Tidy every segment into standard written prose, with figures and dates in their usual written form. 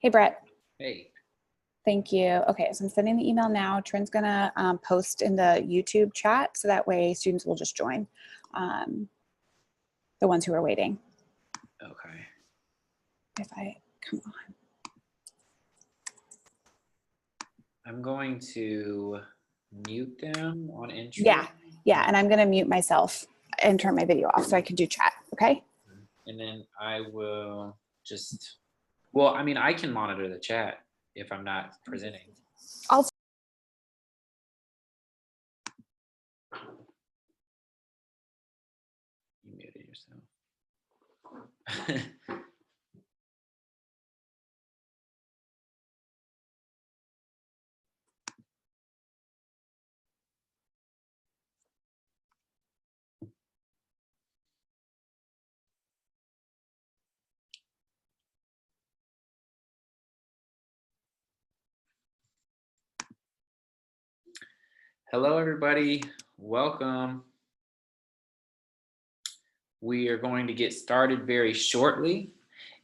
Hey, Brett. Hey. Thank you. Okay, so I'm sending the email now. Trent's gonna post in the YouTube chat so that way students will just join, the ones who are waiting. Okay. If I come on. I'm going to mute them on entry. Yeah, and I'm gonna mute myself and turn my video off so I can do chat, okay? And then I will just, well, I mean, I can monitor the chat if I'm not presenting. I'll You muted yourself. Hello, everybody. Welcome. We are going to get started very shortly.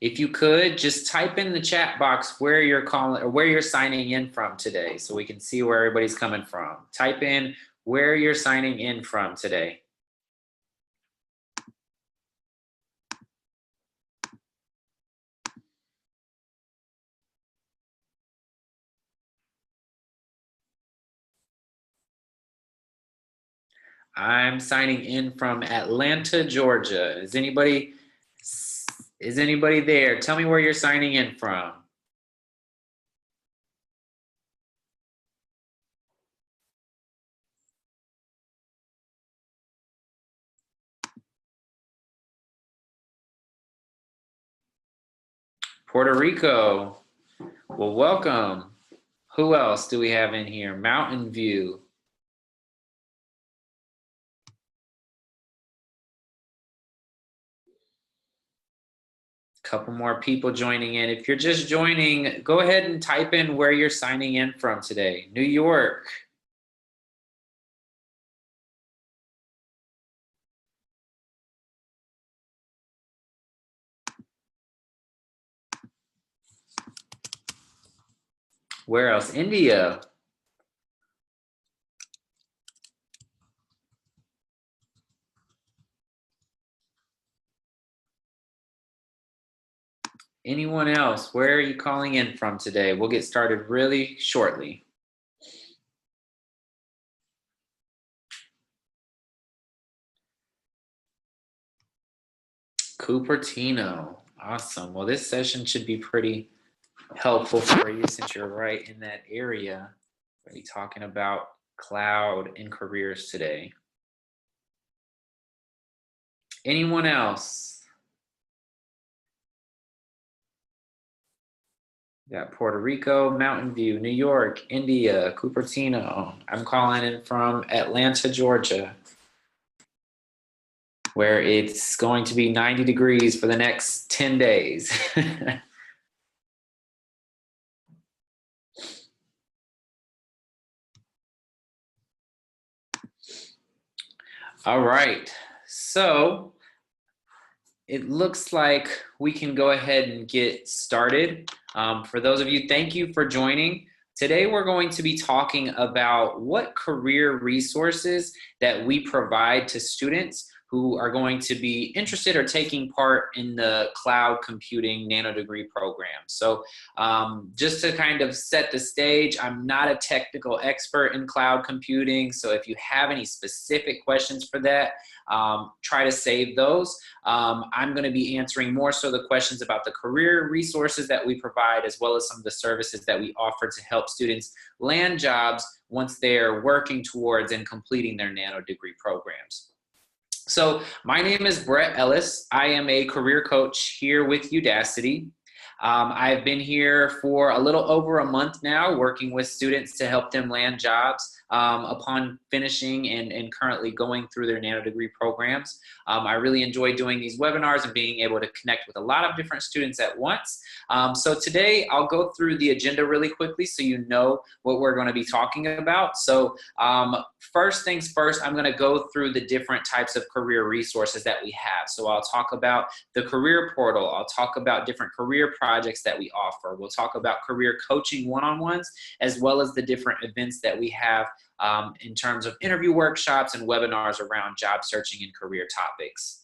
If you could just type in the chat box where you're calling or where you're signing in from today so we can see where everybody's coming from. Type in where you're signing in from today. I'm signing in from Atlanta, Georgia. Is anybody there? Tell me where you're signing in from. Puerto Rico. Well, welcome. Who else do we have in here? Mountain View. Couple more people joining in. If you're just joining, go ahead and type in where you're signing in from today. New York. Where else? India. Anyone else? Where are you calling in from today? We'll get started really shortly. Cupertino. Awesome. Well, this session should be pretty helpful for you since you're right in that area. We'll be talking about cloud and careers today. Anyone else? We got Puerto Rico, Mountain View, New York, India, Cupertino. I'm calling in from Atlanta, Georgia, where it's going to be 90 degrees for the next 10 days. All right, so it looks like we can go ahead and get started. For those of you, thank you for joining. Today, we're going to be talking about what career resources that we provide to students who are going to be interested or taking part in the cloud computing nanodegree program. So just to kind of set the stage, I'm not a technical expert in cloud computing. So if you have any specific questions for that, try to save those. I'm going to be answering more so the questions about the career resources that we provide, as well as some of the services that we offer to help students land jobs once they're working towards and completing their nanodegree programs. So my name is Brett Ellis. I am a career coach here with Udacity. I've been here for a little over a month now, working with students to help them land jobs. upon finishing and currently going through their Nanodegree programs. I really enjoy doing these webinars and being able to connect with a lot of different students at once. So today I'll go through the agenda really quickly so you know what we're going to be talking about. So first things first, I'm going to go through the different types of career resources that we have. So I'll talk about the career portal. I'll talk about different career projects that we offer. We'll talk about career coaching one-on-ones, as well as the different events that we have in terms of interview workshops and webinars around job searching and career topics.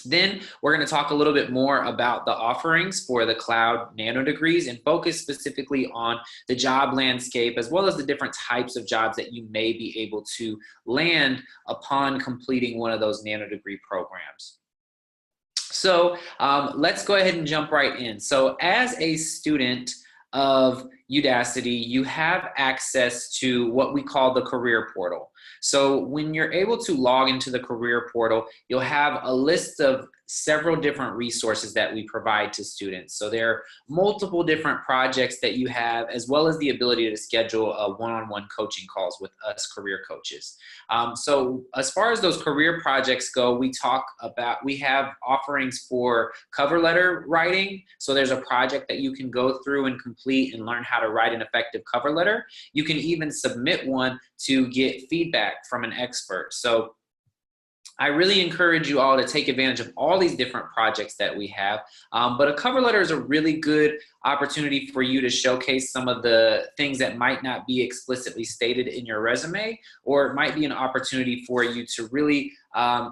Then we're going to talk a little bit more about the offerings for the cloud Nanodegrees and focus specifically on the job landscape, as well as the different types of jobs that you may be able to land upon completing one of those Nanodegree programs. So let's go ahead and jump right in. So as a student of Udacity, you have access to what we call the career portal. So when you're able to log into the career portal, you'll have a list of several different resources that we provide to students. So there are multiple different projects that you have, as well as the ability to schedule one-on-one coaching calls with us career coaches. So as far as those career projects go, we have offerings for cover letter writing. So there's a project that you can go through and complete and learn how to write an effective cover letter. You can even submit one to get feedback from an expert. So I really encourage you all to take advantage of all these different projects that we have. But a cover letter is a really good opportunity for you to showcase some of the things that might not be explicitly stated in your resume, or it might be an opportunity for you to really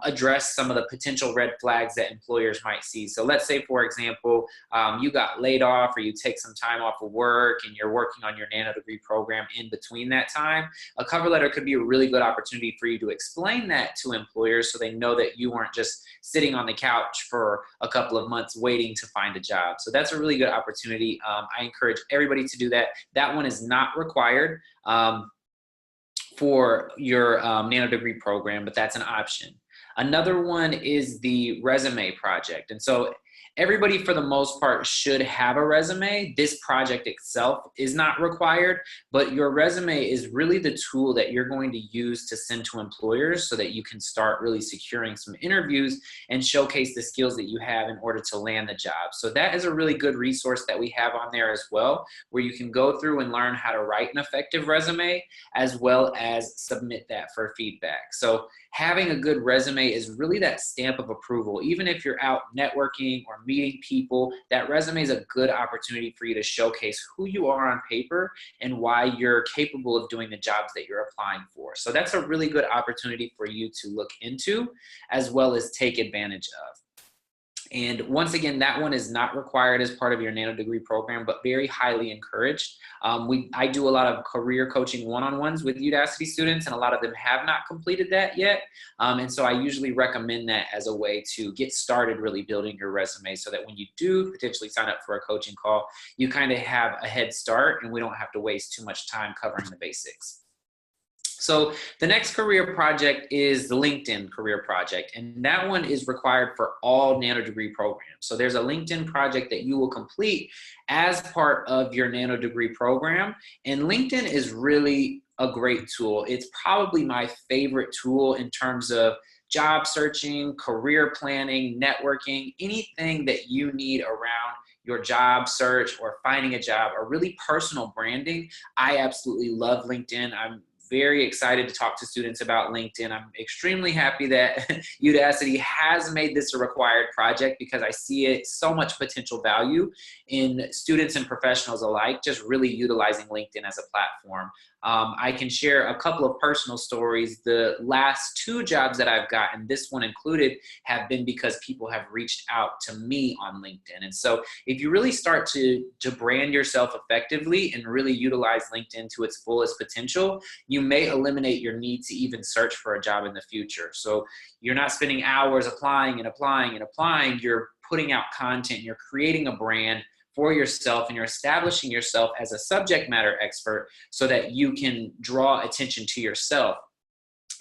address some of the potential red flags that employers might see. So let's say, for example, you got laid off or you take some time off of work and you're working on your Nanodegree program in between that time. A cover letter could be a really good opportunity for you to explain that to employers so they know that you weren't just sitting on the couch for a couple of months waiting to find a job. So that's a really good opportunity. I encourage everybody to do that. That one is not required for your Nanodegree program, but that's an option. Another one is the resume project. And so everybody, for the most part, should have a resume. This project itself is not required, but your resume is really the tool that you're going to use to send to employers so that you can start really securing some interviews and showcase the skills that you have in order to land the job. So that is a really good resource that we have on there as well, where you can go through and learn how to write an effective resume, as well as submit that for feedback. So having a good resume is really that stamp of approval. Even if you're out networking or meeting people, that resume is a good opportunity for you to showcase who you are on paper and why you're capable of doing the jobs that you're applying for. So that's a really good opportunity for you to look into, as well as take advantage of. And once again, that one is not required as part of your Nanodegree program, but very highly encouraged. I do a lot of career coaching one-on-ones with Udacity students, and a lot of them have not completed that yet. And so I usually recommend that as a way to get started really building your resume, so that when you do potentially sign up for a coaching call, you kind of have a head start and we don't have to waste too much time covering the basics. So the next career project is the LinkedIn career project, and that one is required for all Nanodegree programs. So there's a LinkedIn project that you will complete as part of your Nanodegree program, and LinkedIn is really a great tool. It's probably my favorite tool in terms of job searching, career planning, networking, anything that you need around your job search or finding a job, or really personal branding. I absolutely love LinkedIn. I'm very excited to talk to students about LinkedIn. I'm extremely happy that Udacity has made this a required project, because I see it so much potential value in students and professionals alike, just really utilizing LinkedIn as a platform. I can share a couple of personal stories. The last 2 jobs that I've gotten, this one included, have been because people have reached out to me on LinkedIn. And so if you really start to brand yourself effectively and really utilize LinkedIn to its fullest potential, you may eliminate your need to even search for a job in the future. So you're not spending hours applying and applying and applying. You're putting out content, you're creating a brand for yourself, and you're establishing yourself as a subject matter expert so that you can draw attention to yourself.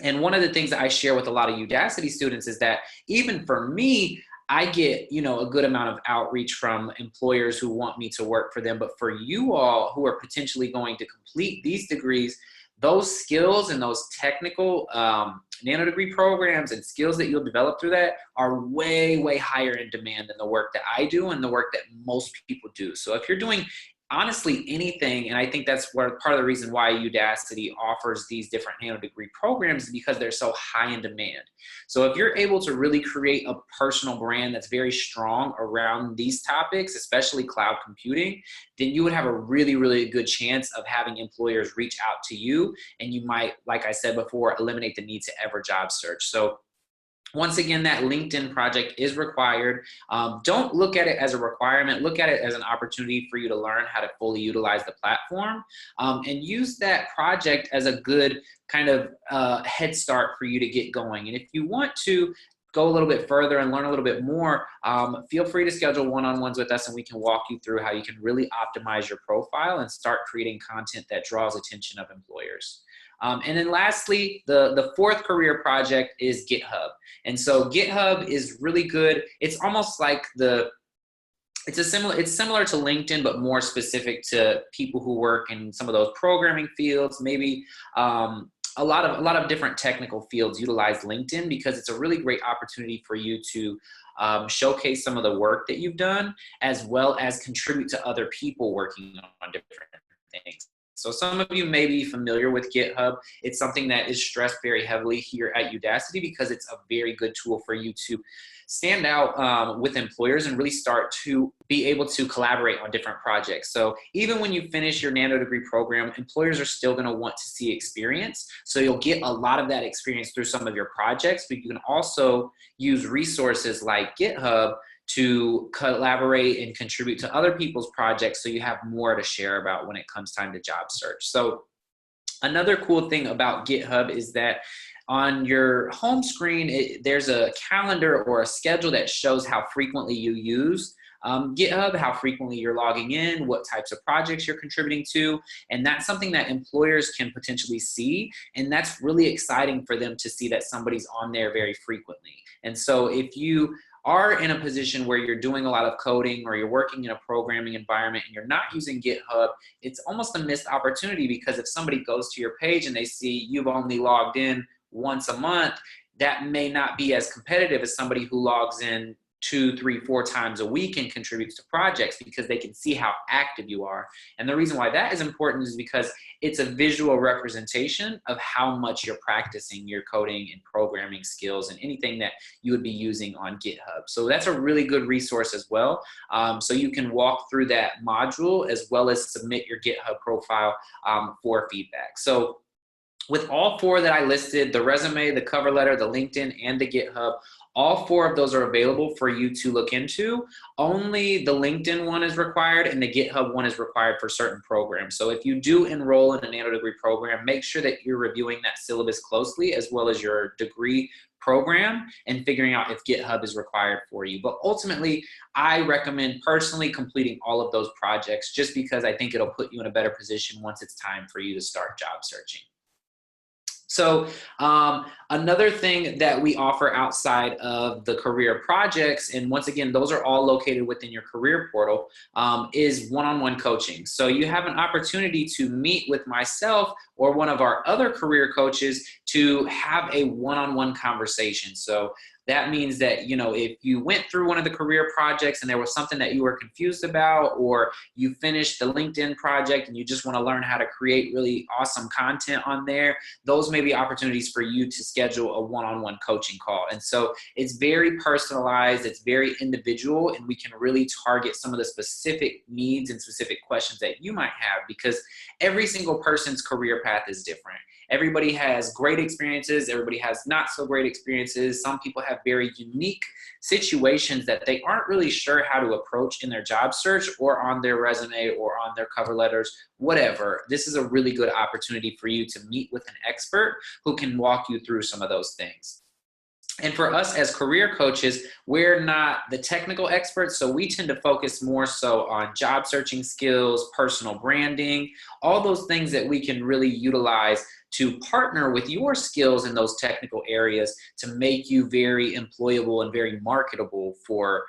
And one of the things that I share with a lot of Udacity students is that even for me, I get, a good amount of outreach from employers who want me to work for them. But for you all who are potentially going to complete these degrees, those skills and those technical Nanodegree programs and skills that you'll develop through that are way, way higher in demand than the work that I do and the work that most people do. So if you're doing honestly anything, and I think that's where part of the reason why Udacity offers these different Nanodegree programs, is because they're so high in demand. So if you're able to really create a personal brand that's very strong around these topics, especially cloud computing, then you would have a really, really good chance of having employers reach out to you, and you might, like I said before, eliminate the need to ever job search. So once again, that LinkedIn project is required. Don't look at it as a requirement. Look at it as an opportunity for you to learn how to fully utilize the platform, and use that project as a good kind of head start for you to get going. And if you want to go a little bit further and learn a little bit more, feel free to schedule one-on-ones with us, and we can walk you through how you can really optimize your profile and start creating content that draws attention of employers. And then lastly, the fourth career project is GitHub. And so GitHub is really good. It's almost like it's similar to LinkedIn, but more specific to people who work in some of those programming fields. Maybe a lot of different technical fields utilize LinkedIn because it's a really great opportunity for you to showcase some of the work that you've done, as well as contribute to other people working on different things. So some of you may be familiar with GitHub. It's something that is stressed very heavily here at Udacity because it's a very good tool for you to stand out with employers and really start to be able to collaborate on different projects. So even when you finish your Nanodegree program, employers are still going to want to see experience. So you'll get a lot of that experience through some of your projects, but you can also use resources like GitHub to collaborate and contribute to other people's projects, so you have more to share about when it comes time to job search. So another cool thing about GitHub is that on your home screen, there's a calendar or a schedule that shows how frequently you use GitHub, how frequently you're logging in, what types of projects you're contributing to, and that's something that employers can potentially see, and that's really exciting for them to see that somebody's on there very frequently. And so if you are in a position where you're doing a lot of coding or you're working in a programming environment and you're not using GitHub, it's almost a missed opportunity, because if somebody goes to your page and they see you've only logged in once a month, that may not be as competitive as somebody who logs in 2, 3, 4 times a week and contributes to projects, because they can see how active you are. And the reason why that is important is because it's a visual representation of how much you're practicing your coding and programming skills and anything that you would be using on GitHub. So that's a really good resource as well. So you can walk through that module as well as submit your GitHub profile for feedback. So with all 4 that I listed, the resume, the cover letter, the LinkedIn, and the GitHub, all 4 of those are available for you to look into. Only the LinkedIn one is required, and the GitHub one is required for certain programs. So if you do enroll in a Nanodegree program, make sure that you're reviewing that syllabus closely, as well as your degree program, and figuring out if GitHub is required for you. But ultimately, I recommend personally completing all of those projects, just because I think it'll put you in a better position once it's time for you to start job searching. So another thing that we offer outside of the career projects, and once again, those are all located within your career portal, is one-on-one coaching. So you have an opportunity to meet with myself or one of our other career coaches to have a one-on-one conversation. So that means that, you know, if you went through one of the career projects and there was something that you were confused about, or you finished the LinkedIn project and you just want to learn how to create really awesome content on there, those may be opportunities for you to schedule a one-on-one coaching call. And so it's very personalized, it's very individual, and we can really target some of the specific needs and specific questions that you might have, because every single person's career path is different. Everybody has great experiences. Everybody has not so great experiences. Some people have very unique situations that they aren't really sure how to approach in their job search or on their resume or on their cover letters, whatever. This is a really good opportunity for you to meet with an expert who can walk you through some of those things. And for us as career coaches, we're not the technical experts, so we tend to focus more so on job searching skills, personal branding, all those things that we can really utilize to partner with your skills in those technical areas to make you very employable and very marketable for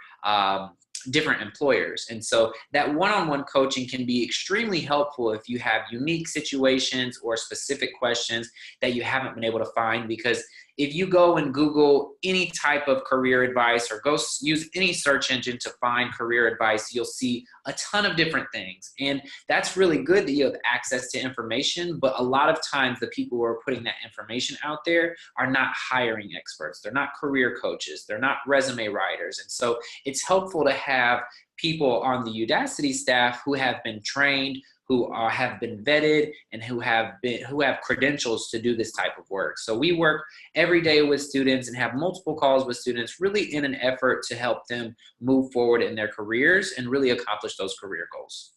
different employers. And so that one-on-one coaching can be extremely helpful if you have unique situations or specific questions that you haven't been able to find, because if you go and Google any type of career advice or go use any search engine to find career advice, you'll see a ton of different things. And that's really good that you have access to information, but a lot of times the people who are putting that information out there are not hiring experts. They're not career coaches. They're not resume writers. And so it's helpful to have people on the Udacity staff who have been trained, who have been vetted, and who have credentials to do this type of work. So we work every day with students and have multiple calls with students, really in an effort to help them move forward in their careers and really accomplish those career goals.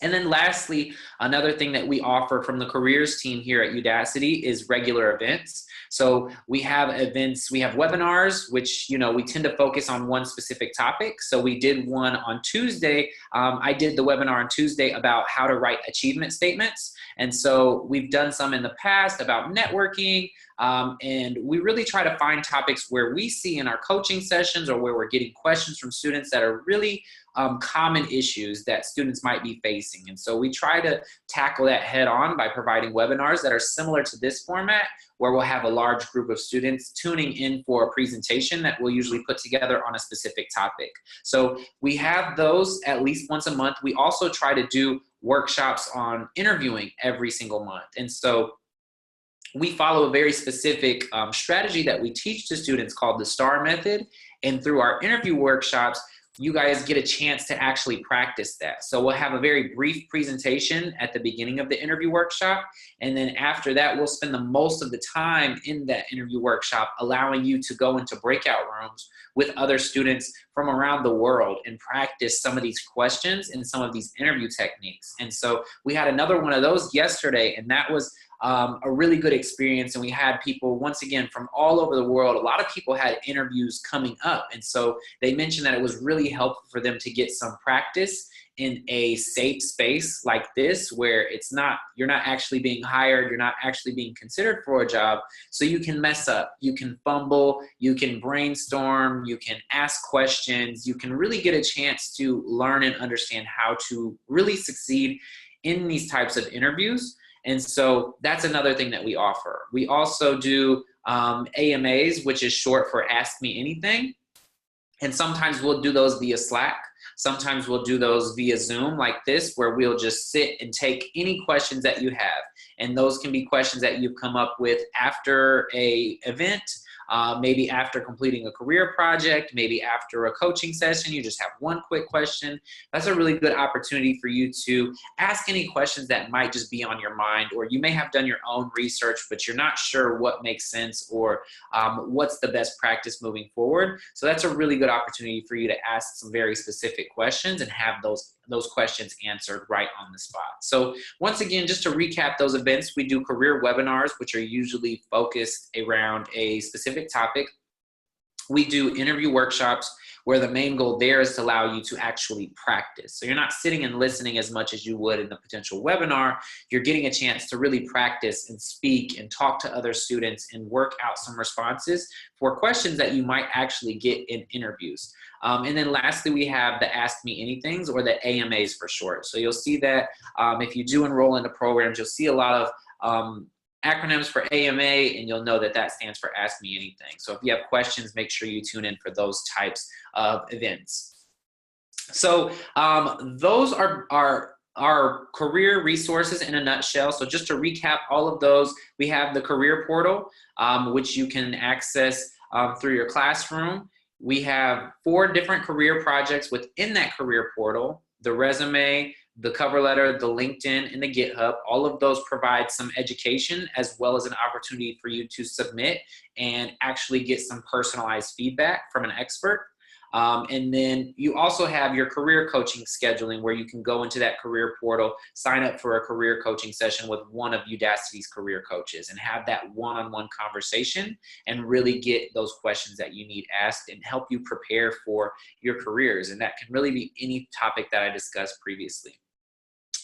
And then lastly, another thing that we offer from the careers team here at Udacity is regular events. So we have events, we have webinars, which, you know, we tend to focus on one specific topic. So we did one on Tuesday. I did the webinar on Tuesday about how to write achievement statements. And so we've done some in the past about networking. And we really try to find topics where we see in our coaching sessions or where we're getting questions from students that are really common issues that students might be facing. And so we try to tackle that head on by providing webinars that are similar to this format, where we'll have a large group of students tuning in for a presentation that we'll usually put together on a specific topic. So we have those at least once a month. We also try to do workshops on interviewing every single month. And so we follow a very specific strategy that we teach to students called the STAR method. And through our interview workshops, you guys get a chance to actually practice that. So we'll have a very brief presentation at the beginning of the interview workshop. And then after that, we'll spend the most of the time in that interview workshop, allowing you to go into breakout rooms with other students from around the world and practice some of these questions and some of these interview techniques. And so we had another one of those yesterday, and that was a really good experience. And we had people, once again, from all over the world. A lot of people had interviews coming up. And so they mentioned that it was really helpful for them to get some practice in a safe space like this, where you're not actually being hired, you're not actually being considered for a job. So you can mess up, you can fumble, you can brainstorm, you can ask questions, you can really get a chance to learn and understand how to really succeed in these types of interviews. And so that's another thing that we offer. We also do AMAs, which is short for Ask Me Anything. And sometimes we'll do those via Slack. Sometimes we'll do those via Zoom like this, where we'll just sit and take any questions that you have. And those can be questions that you've come up with after an event, maybe after completing a career project, maybe after a coaching session. You just have one quick question. That's a really good opportunity for you to ask any questions that might just be on your mind, or you may have done your own research, but you're not sure what makes sense or what's the best practice moving forward. So that's a really good opportunity for you to ask some very specific questions and have those questions answered right on the spot. So once again, just to recap those events, we do career webinars, which are usually focused around a specific topic. We do interview workshops, where the main goal there is to allow you to actually practice. So you're not sitting and listening as much as you would in the potential webinar. You're getting a chance to really practice and speak and talk to other students and work out some responses for questions that you might actually get in interviews. And then lastly, we have the Ask Me Anythings, or the AMAs for short. So you'll see that if you do enroll into programs, you'll see a lot of acronyms for AMA, and you'll know that that stands for Ask Me Anything. So if you have questions, make sure you tune in for those types of events. So those are our career resources in a nutshell. So just to recap all of those, we have the career portal, which you can access through your classroom. We have 4 different career projects within that career portal: the resume, the cover letter, the LinkedIn, and the GitHub. All of those provide some education as well as an opportunity for you to submit and actually get some personalized feedback from an expert. And then you also have your career coaching scheduling, where you can go into that career portal, sign up for a career coaching session with one of Udacity's career coaches, and have that one-on-one conversation and really get those questions that you need asked and help you prepare for your careers. And that can really be any topic that I discussed previously.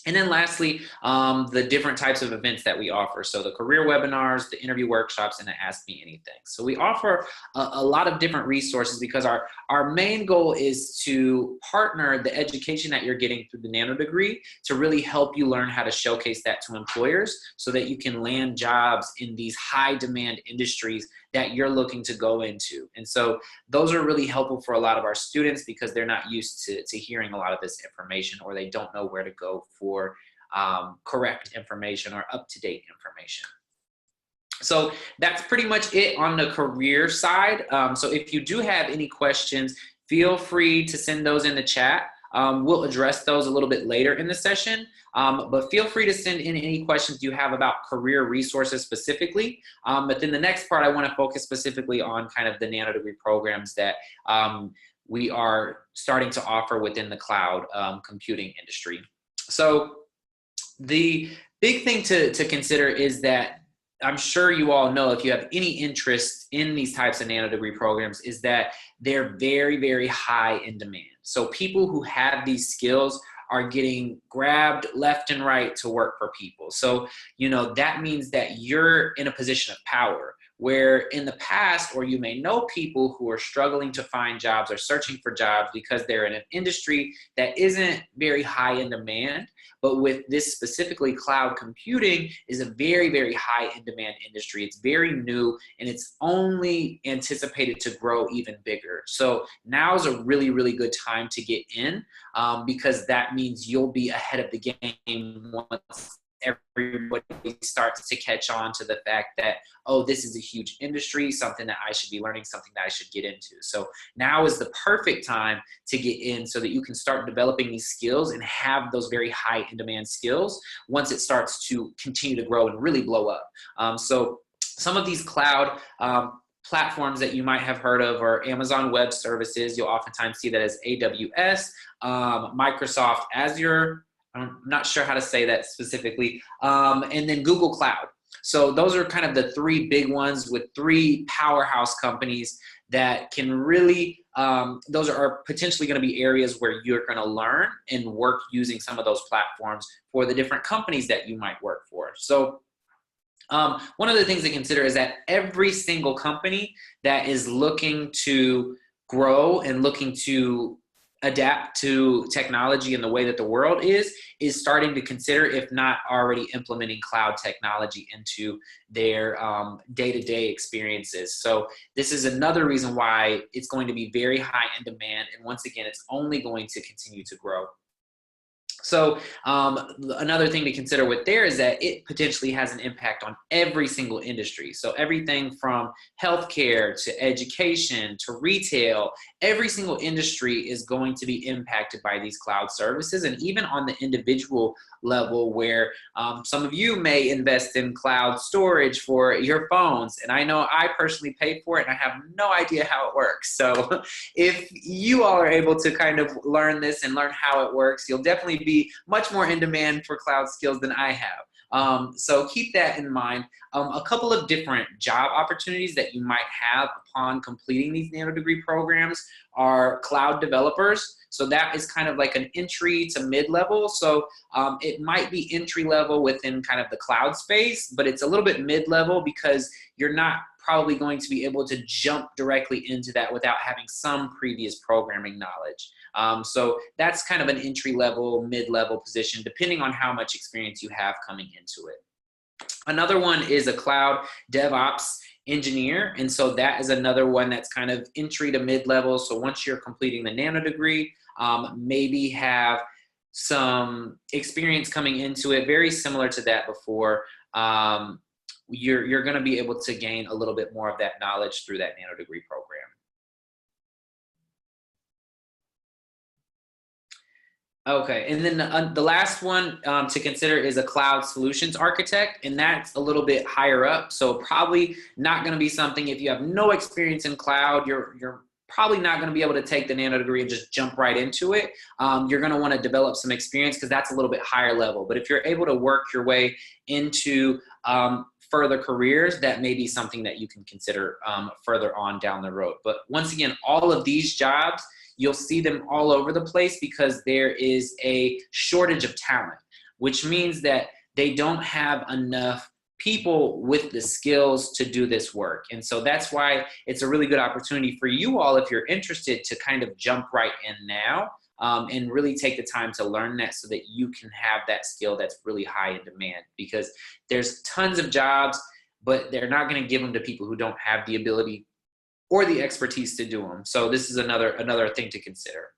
And then lastly, the different types of events that we offer. So the career webinars, the interview workshops, and the Ask Me Anything. So we offer a lot of different resources because our main goal is to partner the education that you're getting through the Nanodegree to really help you learn how to showcase that to employers so that you can land jobs in these high demand industries that you're looking to go into. And so those are really helpful for a lot of our students because they're not used to hearing a lot of this information, or they don't know where to go for correct information or up-to-date information. So that's pretty much it on the career side. So if you do have any questions, feel free to send those in the chat. We'll address those a little bit later in the session, but feel free to send in any questions you have about career resources specifically. But then the next part, I want to focus specifically on kind of the Nanodegree programs that we are starting to offer within the cloud computing industry. So the big thing to consider is that I'm sure you all know, if you have any interest in these types of Nanodegree programs, is that they're very, very high in demand. So people who have these skills are getting grabbed left and right to work for people. So, you know, that means that you're in a position of power, where in the past, or you may know people who are struggling to find jobs or searching for jobs because they're in an industry that isn't very high in demand. But with this specifically, cloud computing is a very, very high in demand industry. It's very new and it's only anticipated to grow even bigger. So now is a really, really good time to get in because that means you'll be ahead of the game once everybody starts to catch on to the fact that, oh, this is a huge industry, something that I should be learning, something that I should get into. So now is the perfect time to get in so that you can start developing these skills and have those very high in demand skills once it starts to continue to grow and really blow up. So some of these cloud platforms that you might have heard of are Amazon Web Services. You'll oftentimes see that as AWS, Microsoft Azure, I'm not sure how to say that specifically, and then Google Cloud. So those are kind of the three big ones with three powerhouse companies that can really, those are potentially going to be areas where you're going to learn and work using some of those platforms for the different companies that you might work for. So one of the things to consider is that every single company that is looking to grow and looking to adapt to technology and the way that the world is starting to consider, if not already implementing, cloud technology into their day-to-day experiences. So this is another reason why it's going to be very high in demand. And once again, it's only going to continue to grow. So another thing to consider with there is that it potentially has an impact on every single industry. So everything from healthcare to education to retail, every single industry is going to be impacted by these cloud services. And even on the individual level, where some of you may invest in cloud storage for your phones. And I know I personally pay for it and I have no idea how it works. So if you all are able to kind of learn this and learn how it works, you'll definitely be much more in demand for cloud skills than I have. So keep that in mind. A couple of different job opportunities that you might have upon completing these Nanodegree programs are cloud developers. So that is kind of like an entry to mid-level. So it might be entry level within kind of the cloud space, but it's a little bit mid-level because you're not probably going to be able to jump directly into that without having some previous programming knowledge. So that's kind of an entry-level, mid-level position, depending on how much experience you have coming into it. Another one is a cloud Devops engineer. And so that is another one that's kind of entry to mid-level. So once you're completing the Nanodegree, maybe have some experience coming into it, very similar to that before, you're going to be able to gain a little bit more of that knowledge through that Nanodegree program. Okay, and then the last one to consider is a cloud solutions architect, and that's a little bit higher up. So probably not going to be something, if you have no experience in cloud, you're probably not going to be able to take the Nanodegree and just jump right into it. You're going to want to develop some experience because that's a little bit higher level. But if you're able to work your way into further careers, that may be something that you can consider further on down the road. But once again, all of these jobs, you'll see them all over the place because there is a shortage of talent. which means that they don't have enough people with the skills to do this work. And so that's why it's a really good opportunity for you all, if you're interested, to kind of jump right in now and really take the time to learn that so that you can have that skill that's really high in demand, because there's tons of jobs, but they're not going to give them to people who don't have the ability or the expertise to do them. So this is another thing to consider.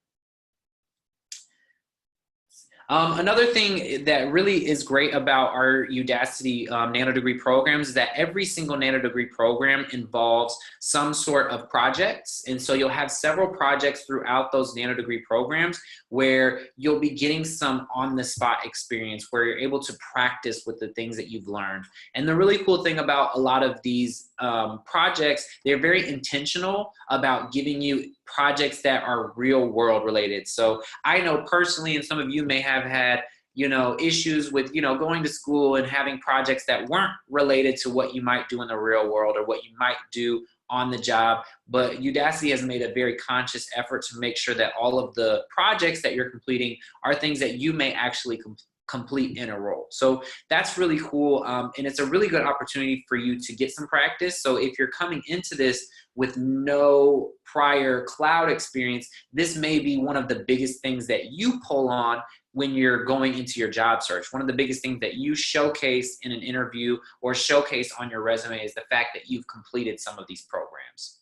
Another thing that really is great about our Udacity Nanodegree programs is that every single Nanodegree program involves some sort of projects. And so you'll have several projects throughout those Nanodegree programs where you'll be getting some on-the-spot experience, where you're able to practice with the things that you've learned. And the really cool thing about a lot of these projects, they're very intentional about giving you projects that are real world related. So I know personally, and some of you may have had, issues with, going to school and having projects that weren't related to what you might do in the real world or what you might do on the job. But Udacity has made a very conscious effort to make sure that all of the projects that you're completing are things that you may actually complete in a role. So that's really cool. And it's a really good opportunity for you to get some practice. So if you're coming into this with no prior cloud experience, this may be one of the biggest things that you pull on when you're going into your job search. One of the biggest things that you showcase in an interview or showcase on your resume is the fact that you've completed some of these programs.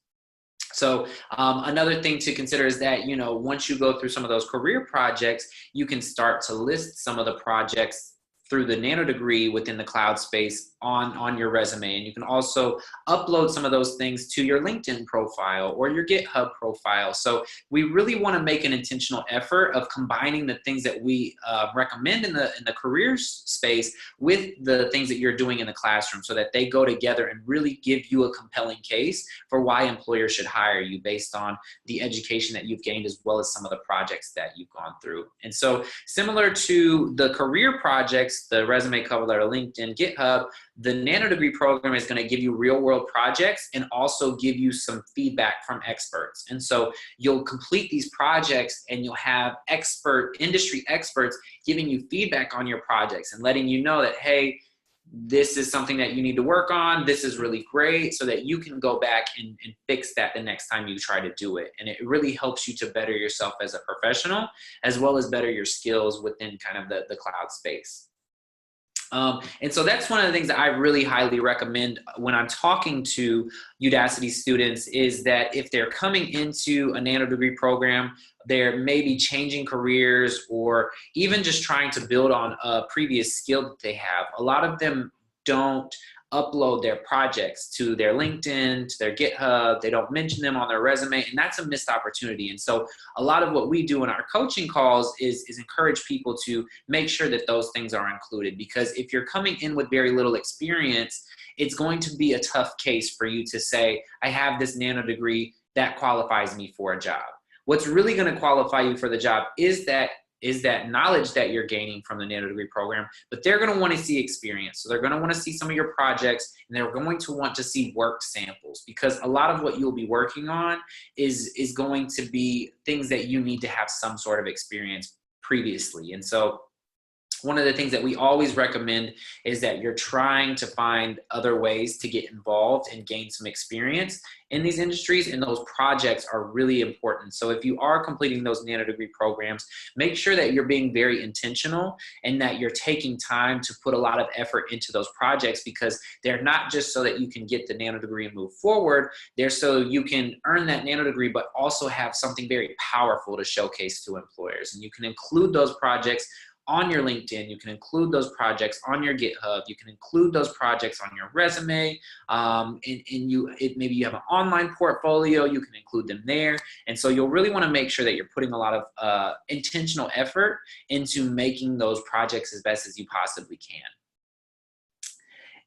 So another thing to consider is that, once you go through some of those career projects, you can start to list some of the projects through the Nanodegree within the cloud space on your resume. And you can also upload some of those things to your LinkedIn profile or your GitHub profile. So we really want to make an intentional effort of combining the things that we recommend in the careers space with the things that you're doing in the classroom, so that they go together and really give you a compelling case for why employers should hire you based on the education that you've gained, as well as some of the projects that you've gone through. And so similar to the career projects, the resume, cover letter, LinkedIn, GitHub, the Nanodegree program is going to give you real world projects and also give you some feedback from experts. And so you'll complete these projects and you'll have industry experts giving you feedback on your projects and letting you know that, hey, this is something that you need to work on. This is really great, so that you can go back and fix that the next time you try to do it. And it really helps you to better yourself as a professional, as well as better your skills within kind of the cloud space. And so that's one of the things that I really highly recommend when I'm talking to Udacity students, is that if they're coming into a Nanodegree program, they're maybe changing careers or even just trying to build on a previous skill that they have. A lot of them don't upload their projects to their LinkedIn, to their GitHub. They don't mention them on their resume, and that's a missed opportunity. And so a lot of what we do in our coaching calls is encourage people to make sure that those things are included, because if you're coming in with very little experience, it's going to be a tough case for you to say, I have this Nanodegree that qualifies me for a job. What's really going to qualify you for the job is that knowledge that you're gaining from the Nanodegree program, but they're going to want to see experience. So they're going to want to see some of your projects, and they're going to want to see work samples, because a lot of what you'll be working on is going to be things that you need to have some sort of experience previously. And so one of the things that we always recommend is that you're trying to find other ways to get involved and gain some experience in these industries, and those projects are really important. So if you are completing those Nanodegree programs, make sure that you're being very intentional and that you're taking time to put a lot of effort into those projects, because they're not just so that you can get the Nanodegree and move forward. They're so you can earn that Nanodegree, but also have something very powerful to showcase to employers. And you can include those projects on your LinkedIn, you can include those projects on your GitHub, you can include those projects on your resume, maybe you have an online portfolio, you can include them there. And so you'll really want to make sure that you're putting a lot of intentional effort into making those projects as best as you possibly can.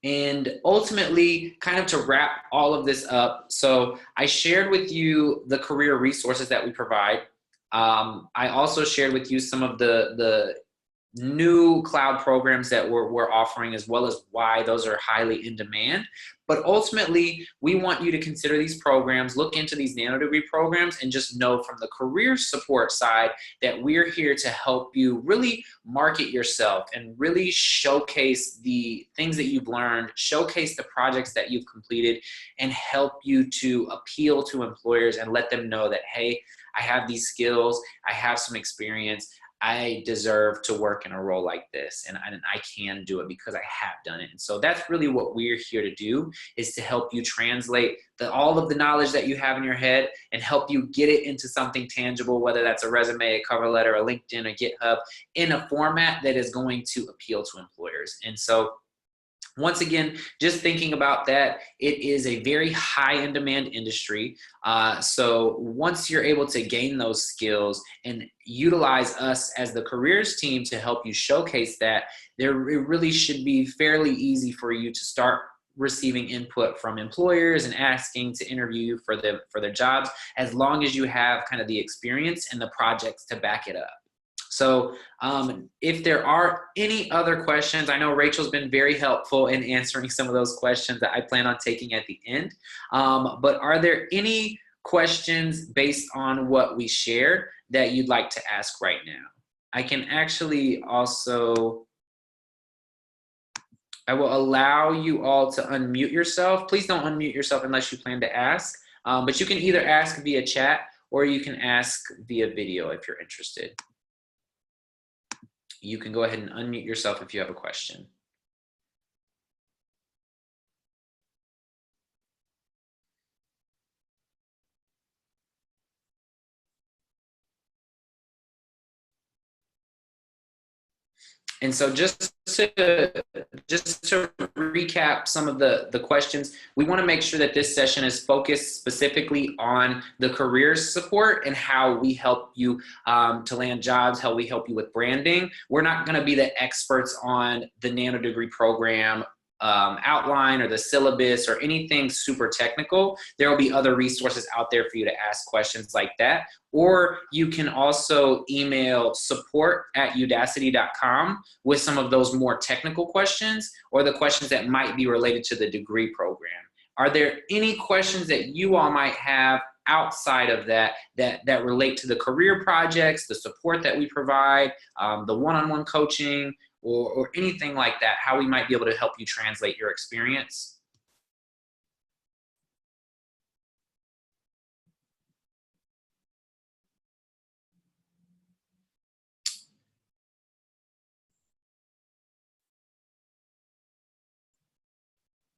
And ultimately, kind of to wrap all of this up, so I shared with you the career resources that we provide. I also shared with you some of the new cloud programs that we're offering, as well as why those are highly in demand. But ultimately, we want you to consider these programs, look into these Nanodegree programs, and just know from the career support side that we're here to help you really market yourself and really showcase the things that you've learned, showcase the projects that you've completed, and help you to appeal to employers and let them know that, hey, I have these skills, I have some experience, I deserve to work in a role like this, and I can do it because I have done it. And so that's really what we're here to do, is to help you translate all of the knowledge that you have in your head and help you get it into something tangible, whether that's a resume, a cover letter, a LinkedIn, a GitHub, in a format that is going to appeal to employers. And so once again, just thinking about that, it is a very high in demand industry. So once you're able to gain those skills and utilize us as the careers team to help you showcase that, it really should be fairly easy for you to start receiving input from employers and asking to interview you for their jobs, as long as you have kind of the experience and the projects to back it up. So if there are any other questions, I know Rachel's been very helpful in answering some of those questions that I plan on taking at the end. But are there any questions based on what we shared that you'd like to ask right now? I can actually also, I will allow you all to unmute yourself. Please don't unmute yourself unless you plan to ask. But you can either ask via chat or you can ask via video if you're interested. You can go ahead and unmute yourself if you have a question. And so just to recap some of the questions, we want to make sure that this session is focused specifically on the careers support and how we help you to land jobs, how we help you with branding. We're not going to be the experts on the Nanodegree program outline or the syllabus or anything super technical. There will be other resources out there for you to ask questions like that. Or you can also email support@udacity.com with some of those more technical questions or the questions that might be related to the degree program. Are there any questions that you all might have outside of that relate to the career projects, the support that we provide, the one-on-one coaching, or anything like that, how we might be able to help you translate your experience?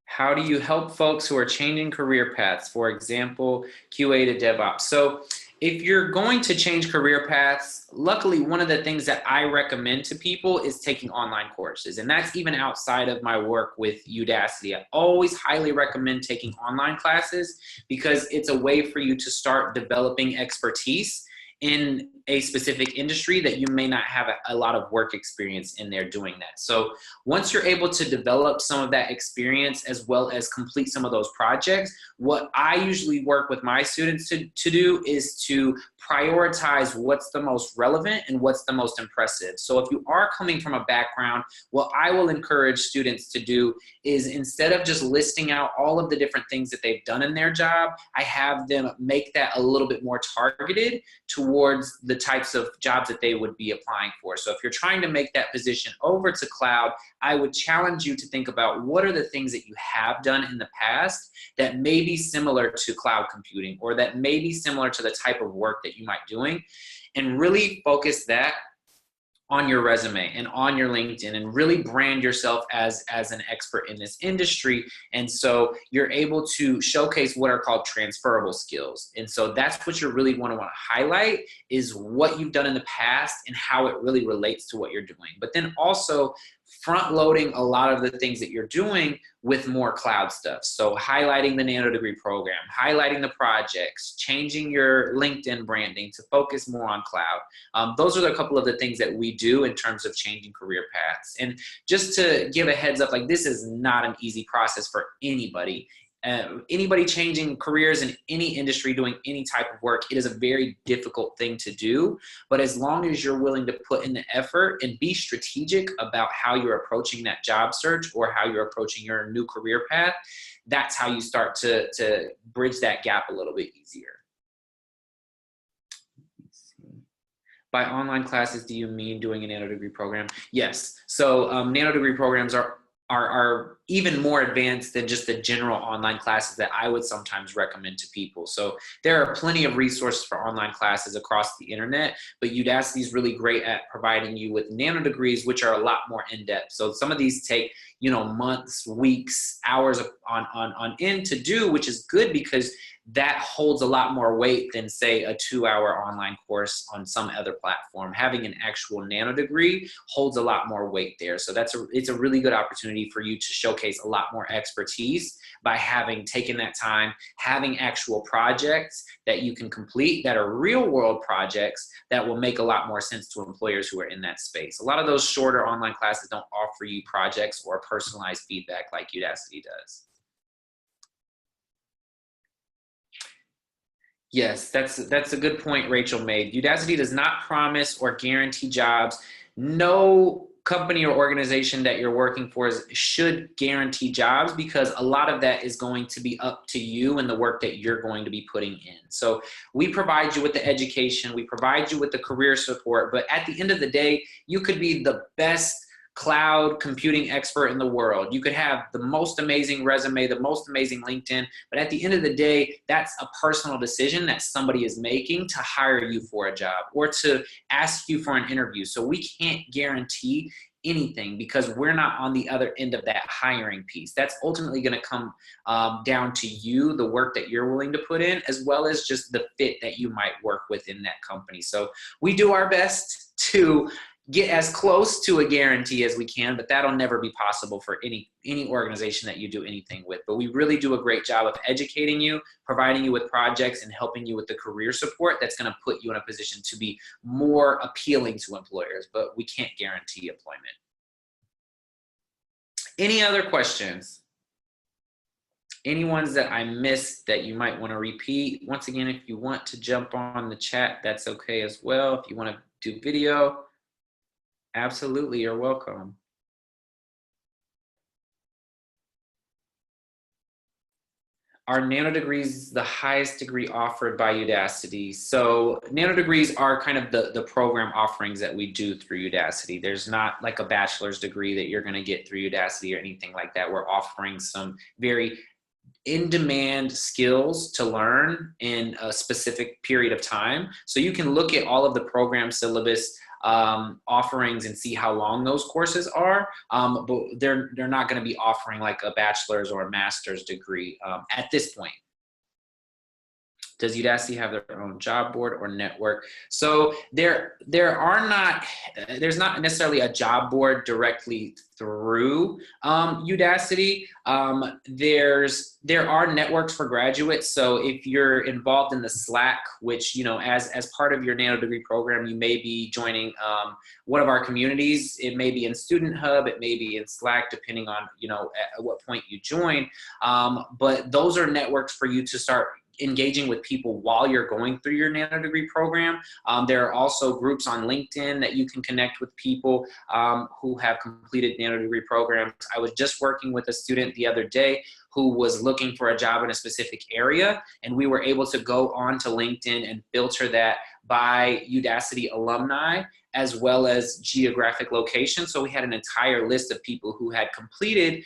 How do you help folks who are changing career paths, for example, QA to DevOps? So if you're going to change career paths, luckily one of the things that I recommend to people is taking online courses. And that's even outside of my work with Udacity. I always highly recommend taking online classes because it's a way for you to start developing expertise in a specific industry that you may not have a lot of work experience in there doing that. So once you're able to develop some of that experience as well as complete some of those projects, what I usually work with my students to do is to prioritize what's the most relevant and what's the most impressive. So if you are coming from a background, what I will encourage students to do is, instead of just listing out all of the different things that they've done in their job, I have them make that a little bit more targeted towards the types of jobs that they would be applying for. So if you're trying to make that position over to cloud, I would challenge you to think about what are the things that you have done in the past that may be similar to cloud computing, or that may be similar to the type of work that you might be doing, and really focus that on your resume and on your LinkedIn, and really brand yourself as an expert in this industry. And so you're able to showcase what are called transferable skills. And so that's what you really want to highlight, is what you've done in the past and how it really relates to what you're doing. But then also front loading a lot of the things that you're doing with more cloud stuff. So highlighting the Nanodegree program, highlighting the projects, changing your LinkedIn branding to focus more on cloud. Those are a couple of the things that we do in terms of changing career paths. And just to give a heads up, like, this is not an easy process for anybody. anybody changing careers in any industry, doing any type of work, it is a very difficult thing to do. But as long as you're willing to put in the effort and be strategic about how you're approaching that job search or how you're approaching your new career path, that's how you start to bridge that gap a little bit easier. By online classes, do you mean doing a Nanodegree program? Yes. So Nanodegree programs are even more advanced than just the general online classes that I would sometimes recommend to people. So there are plenty of resources for online classes across the internet, but Udacity is really great at providing you with Nanodegrees, which are a lot more in-depth. So some of these take, months, weeks, hours on end to do, which is good because that holds a lot more weight than, say, a 2-hour online course on some other platform. Having an actual Nanodegree holds a lot more weight there. So it's a really good opportunity for you to showcase a lot more expertise by having taken that time, having actual projects that you can complete that are real world projects that will make a lot more sense to employers who are in that space. A lot of those shorter online classes don't offer you projects or personalized feedback like Udacity does. Yes, that's a good point Rachel made. Udacity does not promise or guarantee jobs. No company or organization that you're working for should guarantee jobs, because a lot of that is going to be up to you and the work that you're going to be putting in. So we provide you with the education, we provide you with the career support, but at the end of the day, you could be the best cloud computing expert in the world. You could have the most amazing resume, the most amazing LinkedIn, but at the end of the day, that's a personal decision that somebody is making to hire you for a job or to ask you for an interview. So we can't guarantee anything because we're not on the other end of that hiring piece. That's ultimately going to come down to you, the work that you're willing to put in, as well as just the fit that you might work with in that company. So we do our best to get as close to a guarantee as we can, but that'll never be possible for any organization that you do anything with. But we really do a great job of educating you, providing you with projects, and helping you with the career support that's going to put you in a position to be more appealing to employers, but we can't guarantee employment. Any other questions? Any ones that I missed that you might want to repeat? Once again, if you want to jump on the chat, that's okay as well. If you want to do video, absolutely, you're welcome. Are Nanodegrees the highest degree offered by Udacity? So Nanodegrees are kind of the program offerings that we do through Udacity. There's not like a bachelor's degree that you're going to get through Udacity or anything like that. We're offering some very in-demand skills to learn in a specific period of time. So you can look at all of the program syllabus offerings and see how long those courses are, but they're not going to be offering like a bachelor's or a master's degree at this point. Does Udacity have their own job board or network? So there's not necessarily a job board directly through Udacity. There are networks for graduates. So if you're involved in the Slack, which, as part of your Nanodegree program, you may be joining one of our communities. It may be in Student Hub, it may be in Slack, depending on, at what point you join. But those are networks for you to start engaging with people while you're going through your Nanodegree program. There are also groups on LinkedIn that you can connect with people who have completed Nanodegree programs. I was just working with a student the other day who was looking for a job in a specific area, and we were able to go onto LinkedIn and filter that by Udacity alumni as well as geographic location. So we had an entire list of people who had completed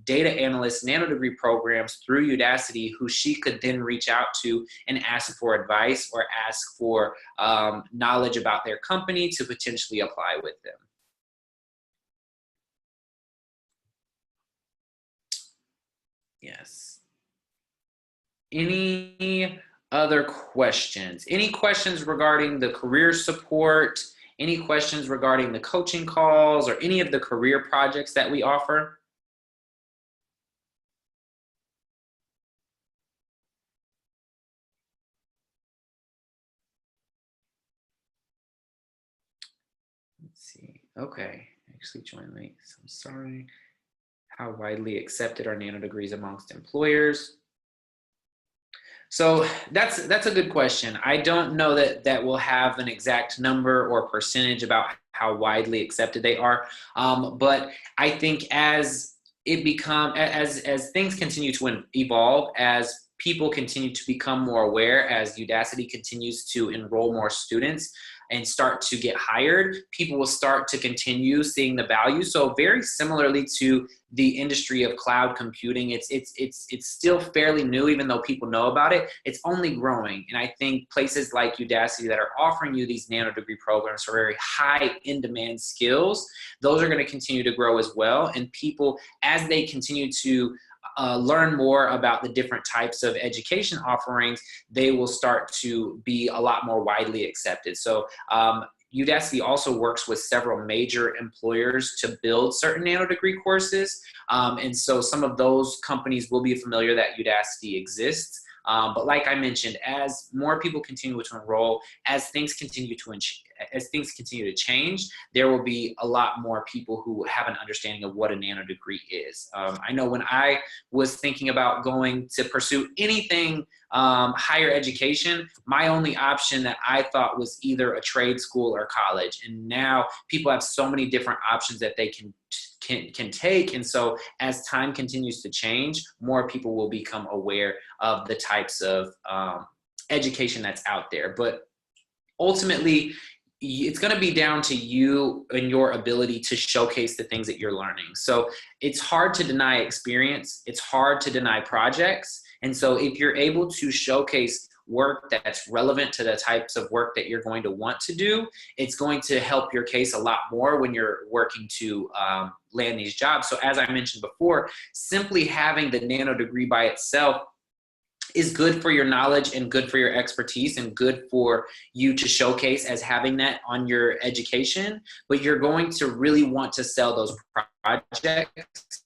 data analyst Nanodegree programs through Udacity, who she could then reach out to and ask for advice or ask for knowledge about their company to potentially apply with them. Yes. Any other questions? Any questions regarding the career support? Any questions regarding the coaching calls or any of the career projects that we offer? Let's see. Okay. Actually joined late. So I'm sorry. How widely accepted are nanodegrees amongst employers? So that's a good question. I don't know that we'll have an exact number or percentage about how widely accepted they are, but I think as things continue to evolve, as people continue to become more aware, as Udacity continues to enroll more students and start to get hired, people will start to continue seeing the value. So very similarly to the industry of cloud computing, it's still fairly new, even though people know about it. It's only growing, and I think places like Udacity that are offering you these nanodegree programs for very high in-demand skills, those are going to continue to grow as well. And people, as they continue to learn more about the different types of education offerings, they will start to be a lot more widely accepted. So Udacity also works with several major employers to build certain nanodegree courses. And so some of those companies will be familiar that Udacity exists. But like I mentioned, as more people continue to enroll, as things continue to change, there will be a lot more people who have an understanding of what a nanodegree is. I know when I was thinking about going to pursue anything higher education, my only option that I thought was either a trade school or college. And now people have so many different options that they can take. And so as time continues to change, more people will become aware of the types of education that's out there. But ultimately, it's going to be down to you and your ability to showcase the things that you're learning. So it's hard to deny experience. It's hard to deny projects. And so if you're able to showcase work that's relevant to the types of work that you're going to want to do, it's going to help your case a lot more when you're working to land these jobs. So as I mentioned before, simply having the nanodegree by itself is good for your knowledge and good for your expertise and good for you to showcase as having that on your education, but you're going to really want to sell those projects.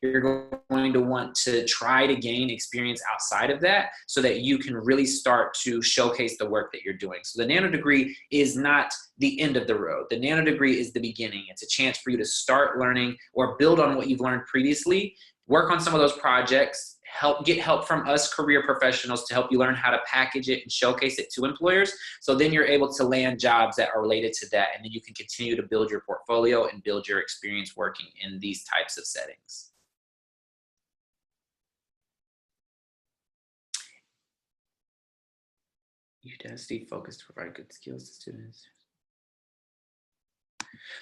You're going to want to try to gain experience outside of that so that you can really start to showcase the work that you're doing. So the nanodegree is not the end of the road. The nanodegree is the beginning. It's a chance for you to start learning or build on what you've learned previously, work on some of those projects, get help from us career professionals to help you learn how to package it and showcase it to employers. So then you're able to land jobs that are related to that, and then you can continue to build your portfolio and build your experience working in these types of settings. Udacity focused to provide good skills to students.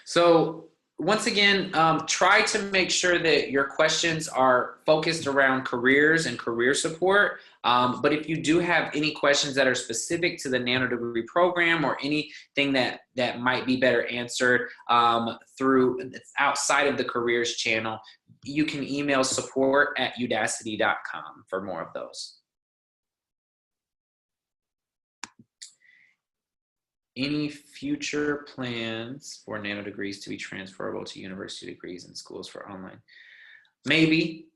So once again, try to make sure that your questions are focused around careers and career support. But if you do have any questions that are specific to the nanodegree program or anything that might be better answered through outside of the careers channel, you can email support@udacity.com for more of those. Any future plans for nanodegrees to be transferable to university degrees in schools for online? Maybe,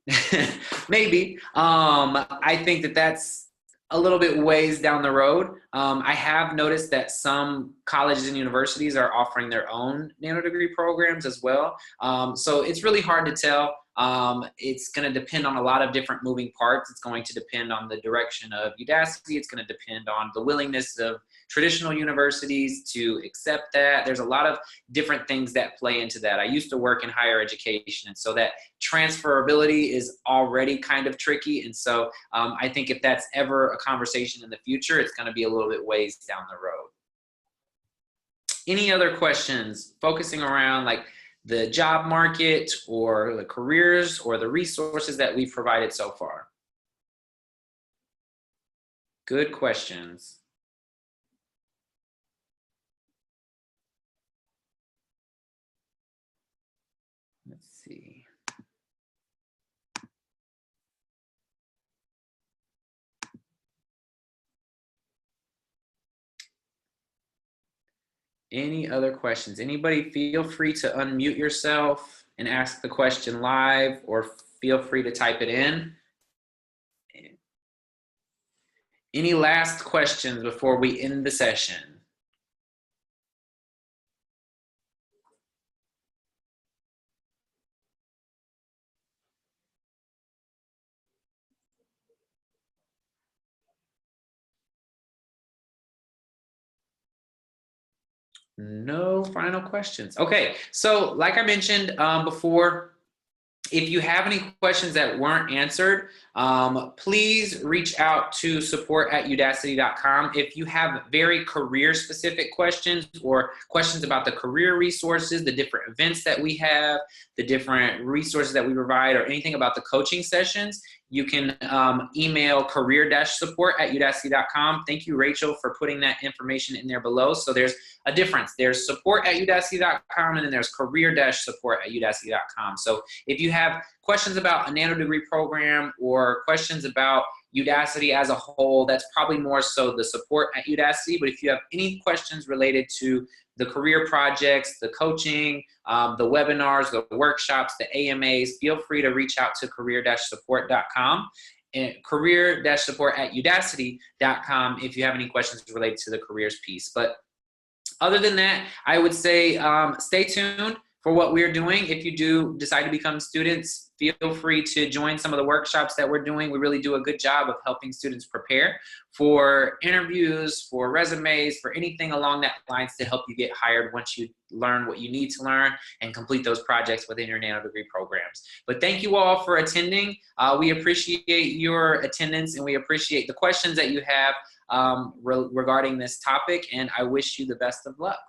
maybe. I think that's a little bit ways down the road. I have noticed that some colleges and universities are offering their own nanodegree programs as well. So it's really hard to tell. It's going to depend on a lot of different moving parts. It's going to depend on the direction of Udacity. It's going to depend on the willingness of traditional universities to accept that. There's a lot of different things that play into that. I used to work in higher education, and so that transferability is already kind of tricky. And so I think if that's ever a conversation in the future, it's going to be a little bit ways down the road. Any other questions focusing around like the job market or the careers or the resources that we've provided so far? Good questions. Let's see. Any other questions? Anybody feel free to unmute yourself and ask the question live, or feel free to type it in. Any last questions before we end the session? No final questions. Okay, so like I mentioned before, if you have any questions that weren't answered, please reach out to support@udacity.com. If you have very career-specific questions or questions about the career resources, the different events that we have, the different resources that we provide, or anything about the coaching sessions, you can email career-support@udacity.com. Thank you, Rachel, for putting that information in there below. So there's a difference. There's support@udacity.com, and then there's career-support@udacity.com. So if you have questions about a Nanodegree program or questions about Udacity as a whole, that's probably more so the support at Udacity. But if you have any questions related to the career projects, the coaching, the webinars, the workshops, the AMAs, feel free to reach out to career-support.com and career-support@udacity.com if you have any questions related to the careers piece. But other than that, I would say stay tuned for what we're doing. If you do decide to become students, feel free to join some of the workshops that we're doing. We really do a good job of helping students prepare for interviews, for resumes, for anything along that lines to help you get hired once you learn what you need to learn and complete those projects within your Nanodegree programs. But thank you all for attending. We appreciate your attendance, and we appreciate the questions that you have regarding this topic, and I wish you the best of luck.